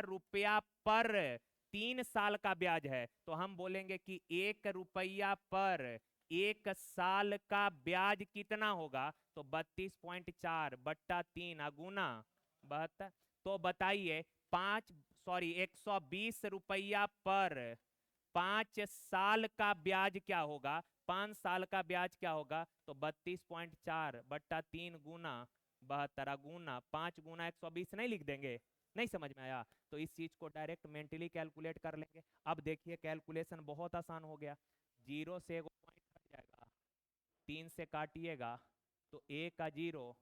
रुपया पर 3 साल का ब्याज है, तो हम बोलेंगे कि 1 रुपया पर 1 साल का ब्याज कितना होगा, तो 32.4 बट्टा 3 अगुना 72। तो बताइए 120 रुपया पर 5 साल का ब्याज क्या होगा, 5 साल का ब्याज क्या होगा, तो 32.4 बट्टा 3 गुना 72 गुना 5 गुना 120 नहीं लिख देंगे, नहीं समझ में आया, तो इस चीज को डायरेक्ट मेंटली कैलकुलेट कर लेंगे। अब देखिए कैलकुलेशन बहुत आसान हो गया, जीरो से एगो पॉइंट हट जाएगा, 3 से काटिएगा तो 1 का 0,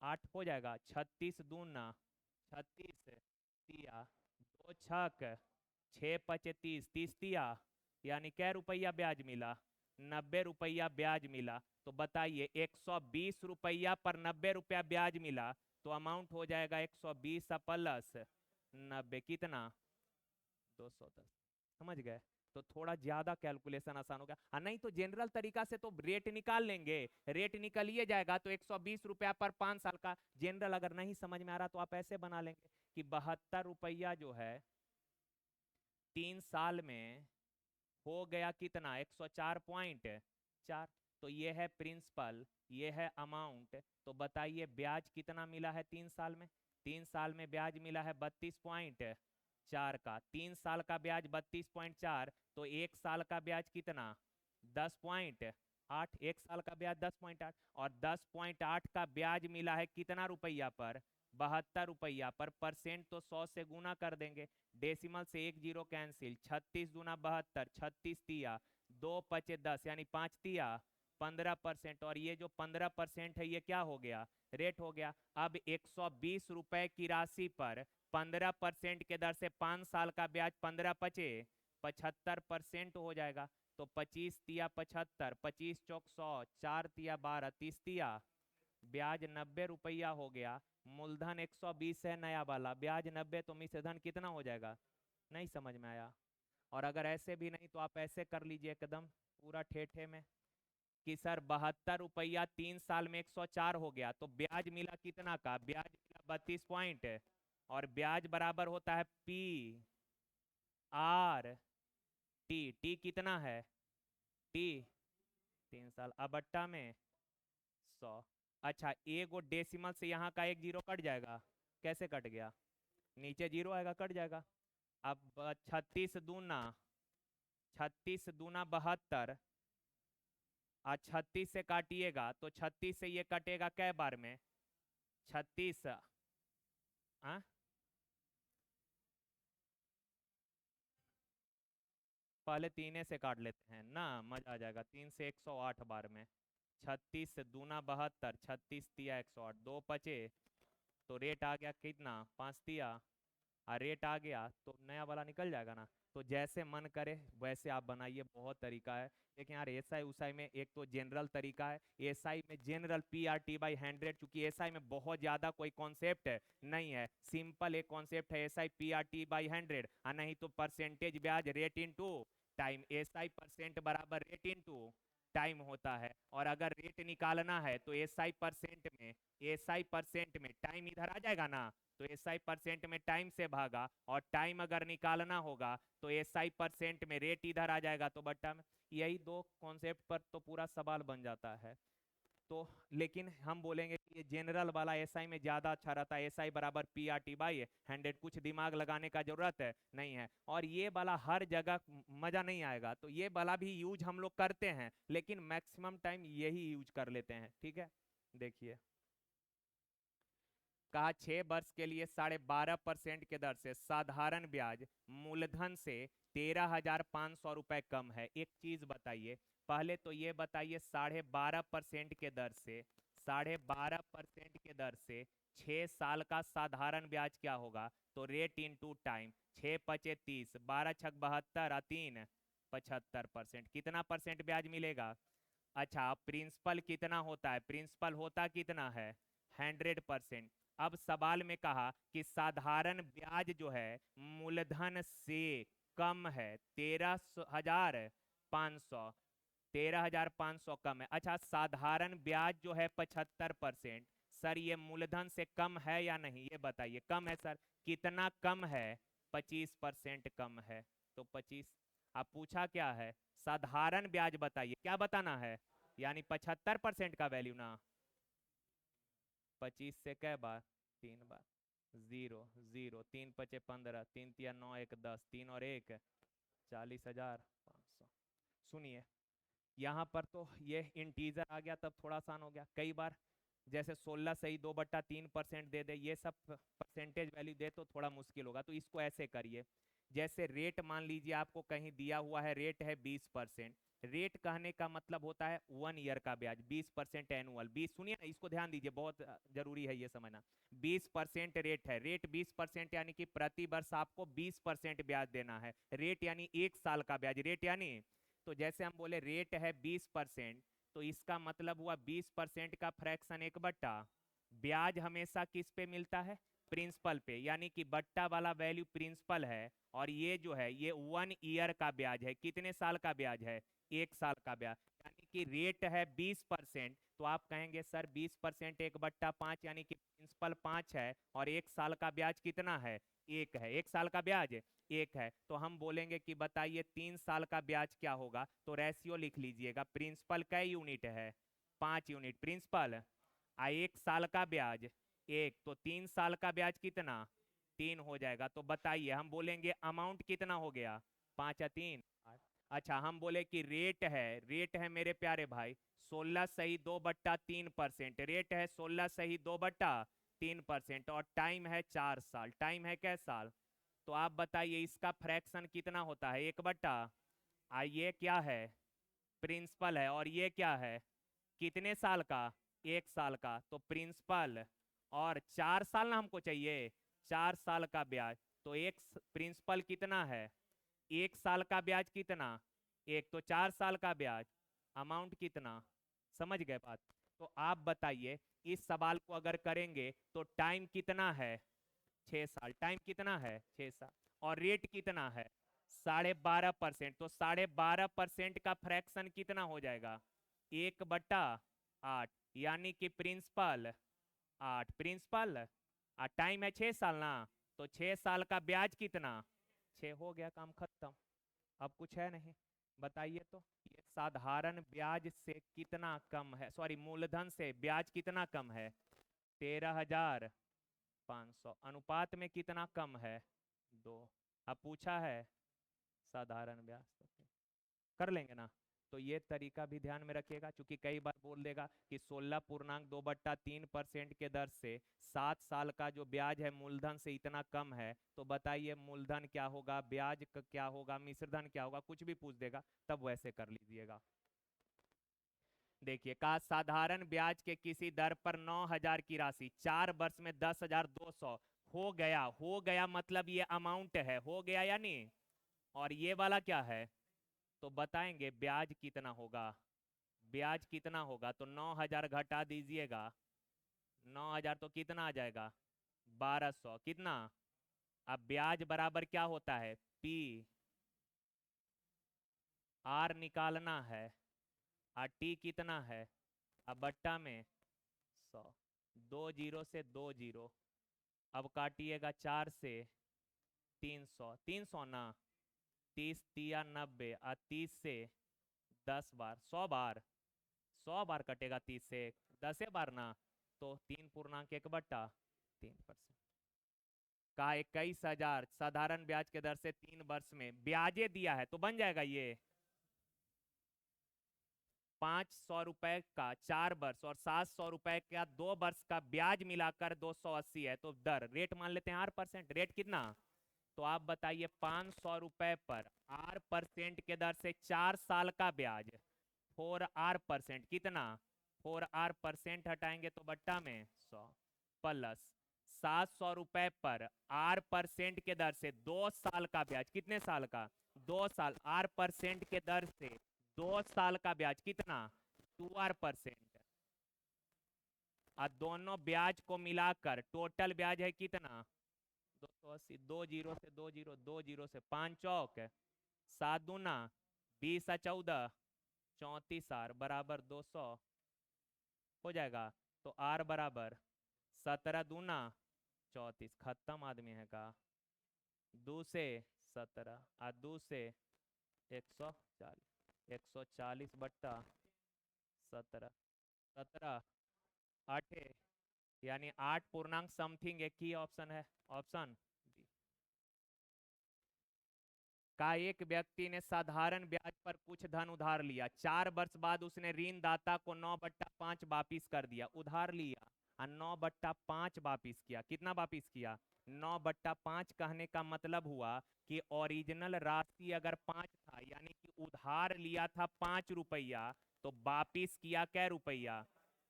8 हो जाएगा। 36 दूना 36 तिया, 2 छक 6 पचे 30, 30 तिया, यानी कै रुपया ब्याज मिला? 90 रुपया ब्याज मिला। तो बताइए 120 रुपया पर 90 रुपया ब्याज मिला, तो अमाउंट हो जाएगा 120 प्लस 90 कितना? 210। समझ गए? तो थोड़ा ज्यादा कैलकुलेशन आसान हो गया। नहीं तो जनरल तरीका से तो रेट निकाल लेंगे, रेट निकलिए जाएगा तो 120 रुपया पर 5 साल का। जनरल अगर नहीं समझ में आ रहा तो आप ऐसे बना लेंगे कि 72 रुपया जो है 3 साल में हो गया कितना? 104.4। तो ये है प्रिंसिपल, ये है अमाउंट। तो बताइए ब्याज कितना मिला है 3 साल में? 3 साल में ब्याज मिला है 32.4 का। 3 साल का ब्याज 32.4, तो 1 साल का ब्याज कितना? 10.8। 1 साल का ब्याज 10.8, और 10.8 का ब्याज मिला है कितना रुपया पर? 72 रुपया पर। परसेंट तो 100 से गुना कर देंगे, डेसिमल से 1 जीरो कैंसिल। 36 दूना 72, 36 तिया, 2 पचे 10, यानी 5 तिया 15%। और ये जो 15% है ये क्या हो गया? रेट हो गया। अब 120 रुपए की राशि पर 15% के दर से 5 साल का ब्याज 15 पचे 75% हो जाएगा। तो 25 तिया 75, 25 चौक 100, 4 तिया 12, 30 तिया, ब्याज 90 रुपया हो गया। मूलधन 120 है नया वाला, ब्याज 90, तो मिश्रधन कितना हो जाएगा? नहीं समझ में आया? और अगर ऐसे भी नहीं तो आप ऐसे कर लीजिए एकदम पूरा ठेठे में कि सर 72 रुपया 3 साल में 104 हो गया, तो ब्याज मिला कितना का? ब्याज मिला 32 पॉइंट, और ब्याज बराबर होता है पी आर टी। टी कितना है? टी 3 साल। अब बट्टा में 100। अच्छा, एगो डेसिमल से यहाँ का 1 जीरो कट जाएगा। कैसे कट गया? नीचे जीरो आएगा, कट जाएगा। अब 36 दूना 72, और 36 से काटिएगा तो 36 से ये कटेगा कै बार में? 36 पहले 3 से काट लेते हैं ना, मजा आ जाएगा। 3 से 108 बार में। 36 दूना 72, 36 तिया 108, 2 पचे, तो रेट आ गया कितना? 5 तिया, और रेट आ गया तो नया वाला निकल जाएगा ना। तो जैसे मन करे वैसे आप बनाइए, बहुत तरीका है। लेकिन यार एसआई उसाई में एक तो जनरल तरीका है, एसआई में जनरल PRT/100, चूंकि एसआई में बहुत ज्यादा कोई कॉन्सेप्ट नहीं है, सिंपल एक कॉन्सेप्ट है एसआई PRT/100, और नहीं तो परसेंटेज ब्याज rate into time. SI percent बराबर रेट इनटू टाइम होता है। और अगर रेट निकालना है तो एसआई परसेंट में टाइम इधर आ जाएगा ना, तो एसआई परसेंट में टाइम से भागा, और टाइम अगर निकालना होगा तो एसआई परसेंट में रेट इधर आ जाएगा, तो बट्टा में। यही दो कॉन्सेप्ट पर तो पूरा सवाल बन जाता है। तो लेकिन हम बोलेंगे कि ये जनरल वाला एसआई में ज्यादा अच्छा रहता है, एसआई बराबर PRT/100, कुछ दिमाग लगाने का जरूरत है नहीं है। और ये वाला हर जगह मजा नहीं आएगा, तो ये वाला भी यूज हम लोग करते हैं, लेकिन मैक्सिमम टाइम यही यूज कर लेते हैं। ठीक है, देखिए कहा 6 वर्ष के लिए 12.5% के दर से साधारण ब्याज मूलधन से 13,500 रुपए कम है। एक चीज बताइए, पहले तो ये बताइए 12.5% के दर से 12.5% के दर से 6 साल का साधारण ब्याज क्या होगा? तो रेट इनटू टाइम। 6 पचे 30, 12 छक 72, 3 75%। कितना परसेंट ब्याज मिलेगा? अच्छा, प्रिंसिपल कितना होता है? प्रिंसिपल होता कितना है? 100%। अब सवाल में कहा कि साधारण ब्याज जो है मूलधन से कम है 13,500, 13,500 कम है। अच्छा, साधारण ब्याज जो है 75%, सर ये मूलधन से कम है या नहीं, ये बताइए। कम है सर, कितना कम है? 25% कम है। तो 25, अब पूछा क्या है? साधारण ब्याज बताइए, क्या बताना है? यानी 75% का वैल्यू ना। 25 से कै बार? 3 बार। 0 0, 3 पचे 15, 3 तिया 9, 1 10, 3 और 1 40,500। सुनिए यहाँ पर तो ये इंटीजर आ गया तब थोड़ा आसान हो गया। कई बार जैसे 16 सही 2/3% दे दे, ये सब परसेंटेज वैल्यू दे तो थोड़ा मुश्किल होगा। तो इसको ऐसे करिए, जैसे रेट मान लीजिए आपको कहीं दिया हुआ है, रेट है 20%। रेट कहने का मतलब होता है 1 ईयर का ब्याज, 20% एनुअल। 20, सुनिए ना, इसको ध्यान दीजिए, बहुत जरूरी है ये समझना। 20% रेट है, रेट 20% यानी कि प्रति वर्ष आपको 20% ब्याज देना है। रेट यानी 1 साल का ब्याज, रेट यानी, तो जैसे हम बोले रेट है 20%, तो इसका मतलब हुआ 20% का फ्रैक्शन 1/, ब्याज हमेशा किस पे मिलता है, प्रिंसिपल पे, यानी कि बट्टा वाला वैल्यू प्रिंसिपल है, और ये जो है ये 1 ईयर का ब्याज है। कितने साल का ब्याज है, 1 साल का ब्याज। यानी कि रेट है 20%, तो आप कहेंगे सर 20% 1/5, यानी कि प्रिंसिपल 5 है, और 1 साल का ब्याज कितना है, 1 है। 1 साल का ब्याज 1 है, तो हम बोलेंगे कि बताइए 3 साल का ब्याज क्या होगा। तो रेशियो लिख लीजिएगा, प्रिंसिपल कै यूनिट है, 5 यूनिट प्रिंसिपल, 1 साल का ब्याज 1, तो 3 साल का ब्याज कितना, 3 हो जाएगा। तो बताइए हम बोलेंगे अमाउंट कितना हो गया, 5 या 3 8। अच्छा, हम बोले कि रेट है, रेट है मेरे प्यारे भाई 16 सही 2/3%, रेट है 16 सही 2/3%, और टाइम है 4 साल। टाइम है कै साल, तो आप बताइए इसका फ्रैक्शन कितना होता है, 1/, ये क्या है, प्रिंसिपल है, और ये क्या है, कितने साल का, 1 साल का। तो प्रिंसिपल और 4 साल ना हमको चाहिए, 4 साल का ब्याज, तो एक प्रिंसिपल कितना है, 1 साल का ब्याज कितना, 1, तो 4 साल का ब्याज, अमाउंट कितना, समझ गए बात। तो आप बताइए इस सवाल को अगर करेंगे तो टाइम कितना है, 6 साल, टाइम कितना है 6 साल, और रेट कितना है 12.5%, तो 12.5% का फ्रैक्शन कितना हो जाएगा, 1/8, यानी कि प्रिंसिपल 8, प्रिंसिपल, टाइम है 6 साल ना, तो 6 साल का ब्याज कितना, 6, हो गया काम खत्म। अब कुछ है नहीं, बताइए तो ये साधारण ब्याज से कितना कम है, सॉरी मूलधन से ब्याज कितना कम है, 13,500, अनुपात में कितना कम है, 2। अब पूछा है साधारण ब्याज, तो कर लेंगे ना। तो ये तरीका भी ध्यान में रखिएगा, क्योंकि कई बार बोल देगा कि 16.2/3% के दर से 7 साल का जो ब्याज है मूलधन से इतना कम है, तो बताइए मूलधन क्या होगा, ब्याज क्या होगा, मिश्रधन क्या होगा, कुछ भी पूछ देगा, तब वैसे कर लीजिएगा। देखिए का साधारण ब्याज के किसी दर पर 9,000 की राशि 4 वर्ष में 10,200 हो गया मतलब ये अमाउंट है, हो गया या नहीं, और ये वाला क्या है, तो बताएंगे ब्याज कितना होगा, ब्याज कितना होगा, तो 9,000 घटा दीजिएगा, 9,000 तो कितना आ जाएगा, 1,200, कितना। अब ब्याज बराबर क्या होता है, पी, आर निकालना है, और टी कितना है, अब बट्टा में 100, 2 जीरो से 2 जीरो, अब काटिएगा 4 से 300, 300 ना, 30 तिया 90, और 30 से 10 बार, 100 बार, 100 बार कटेगा 30 से, 10 बार ना, तो 3.1/3%, का 21,000 साधारण ब्याज के दर से 3 वर्ष में ब्याजे दिया है, तो बन जाएगा ये 500 रुपए का 4 वर्ष और 700 रुपए का 2 वर्ष का ब्याज मिलाकर 280 है, तो दर, रेट मान लेते हैं 8%, रेट कितना, तो आप बताइए 500 रुपए पर 8% के दर से 4 साल का ब्याज, 4R%, कितना, 4R% हटाएंगे तो बट्टा में 100, प्लस 700 रुपए पर R% के दर से 2 साल का ब्याज, कितने साल का, 2 साल, R% के दर से 2 साल का ब्याज कितना, 2R%, और दोनों ब्याज को मिलाकर टोटल ब्याज है कितना, 280, 2 जीरो से 2 जीरो, 2 जीरो से 5 चौक, 7 दूना 20 और 14 34, आर बराबर 200 हो जाएगा, तो आर बराबर 17 दूना 34, खत्म आदमी है का, 2 से 17 और 2 से 140, 140/17, 17 8, यानी 8 पूर्णांक समथिंग, एक ही ऑप्शन है, ऑप्शन डी। का एक व्यक्ति ने साधारण ब्याज पर कुछ धन उधार लिया, 4 वर्ष बाद उसने ऋणदाता को 9/5 वापिस कर दिया, उधार लिया और 9/5 वापिस किया। कितना वापिस किया? 9/5। कहने का मतलब हुआ कि ओरिजिनल राशि अगर 5 था, यानी कि उधार लिया था 5 रुपया, तो वापिस किया कै रुपया?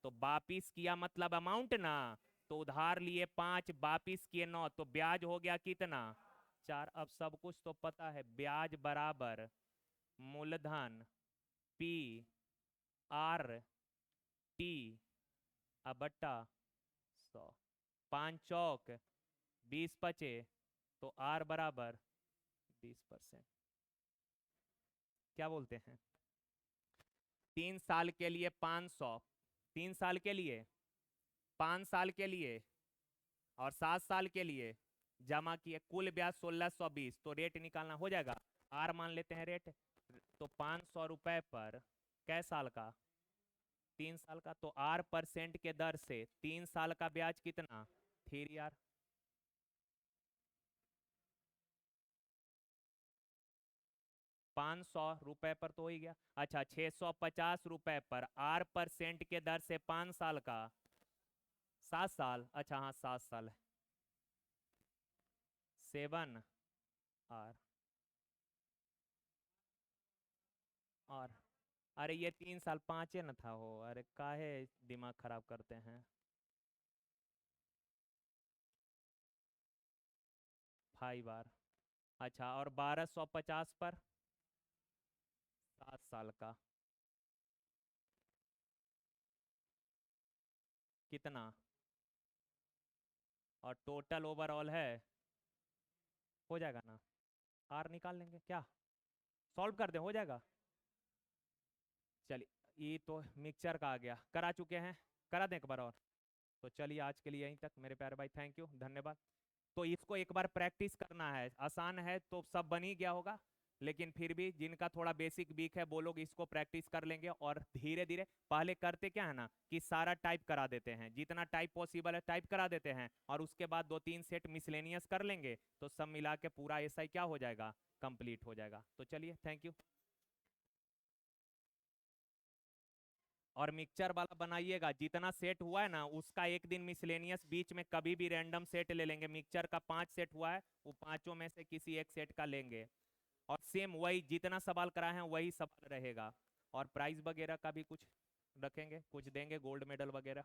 तो वापिस किया मतलब अमाउंट ना। तो उधार लिए 5, वापिस किए 9, तो ब्याज हो गया कितना? 4। अब सब कुछ तो पता है, ब्याज बराबर मूलधन पी आर टी अब बट्टा 100। 5 चौक 20 बचे, तो आर बराबर 20%। क्या बोलते हैं? 3 साल के लिए 500, 3 साल के लिए, 5 साल के लिए और 7 साल के लिए जमा किए, कुल ब्याज 1620। तो रेट निकालना हो जाएगा। आर मान लेते हैं रेट। तो 500 रुपए पर कै साल का? 3 साल का। तो R% के दर से 3 साल का ब्याज कितना? 3R। 500 रुपए पर तो हो ही गया। अच्छा, 650 रुपए पर R% के दर से 5 साल का 7 साल। अच्छा हाँ, 7 साल है। 7R और अरे ये 3 साल 5 न था हो। अरे काहे दिमाग खराब करते हैं। 5R। अच्छा, और 1250 पर 7 साल का कितना? और टोटल ओवरऑल है, हो जाएगा ना? आर निकाल लेंगे क्या? सॉल्व कर दें, हो जाएगा। चलिए, ये तो मिक्सचर का आ गया, करा चुके हैं। करा दें एक बार और? तो चलिए आज के लिए यहीं तक मेरे प्यारे भाई, थैंक यू, धन्यवाद। तो इसको एक बार प्रैक्टिस करना है, आसान है तो सब बन ही गया होगा, लेकिन फिर भी जिनका थोड़ा बेसिक वीक है वो लोग इसको प्रैक्टिस कर लेंगे। और धीरे धीरे पहले करते क्या है ना कि सारा टाइप करा देते हैं, जितना टाइप पॉसिबल है टाइप करा देते हैं, और उसके बाद 2-3 सेट मिसलेनियस कर लेंगे, तो सब मिला के पूरा ऐसा ही क्या हो जाएगा, कंप्लीट हो जाएगा। तो चलिए, थैंक यू। और मिक्सचर वाला बनाइएगा, जितना सेट हुआ है ना उसका एक दिन मिसलेनियस बीच में कभी भी रैंडम सेट ले लेंगे। मिक्सचर का 5 सेट हुआ है, वो पांचों में से किसी एक सेट का लेंगे। और सेम वही जितना सवाल कराए हैं वही सवाल रहेगा। और प्राइस वगैरह का भी कुछ रखेंगे, कुछ देंगे, गोल्ड मेडल वगैरह।